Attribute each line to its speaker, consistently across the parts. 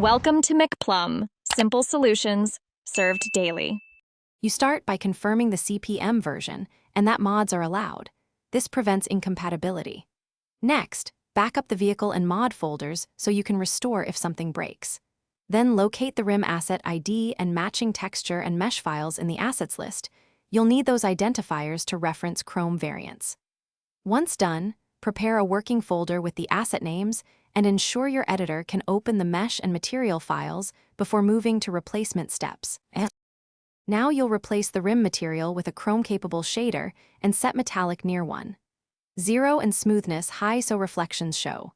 Speaker 1: Welcome to McPlum, simple solutions served daily.
Speaker 2: You start by confirming the CPM version and that mods are allowed. This prevents incompatibility. Next, back up the vehicle and mod folders so you can restore if something breaks. Then locate the rim asset ID and matching texture and mesh files in the assets list. You'll need those identifiers to reference Chrome variants. Once done, prepare a working folder with the asset names and ensure your editor can open the mesh and material files before moving to replacement steps. Now you'll replace the rim material with a Chrome-capable shader and set metallic near one. Zero and smoothness high so reflections show.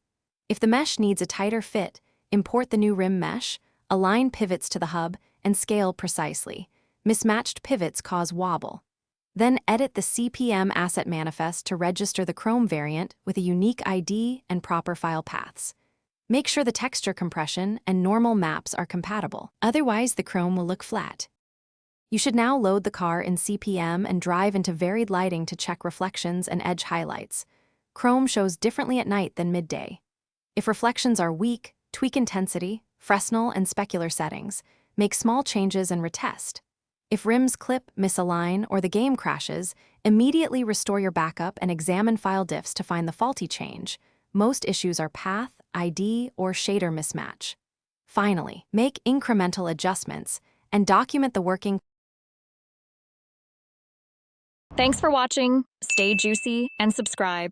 Speaker 2: If the mesh needs a tighter fit, import the new rim mesh, align pivots to the hub, and scale precisely. Mismatched pivots cause wobble. Then edit the CPM asset manifest to register the Chrome variant with a unique ID and proper file paths. Make sure the texture compression and normal maps are compatible, otherwise the Chrome will look flat. You should now load the car in CPM and drive into varied lighting to check reflections and edge highlights. Chrome shows differently at night than midday. If reflections are weak, tweak intensity, Fresnel, and specular settings. Make small changes and retest. If rims clip, misalign, or the game crashes, immediately restore your backup and examine file diffs to find the faulty change. Most issues are path, ID, or shader mismatch. Finally, make incremental adjustments and document the working.
Speaker 1: Thanks for watching. Stay juicy and subscribe.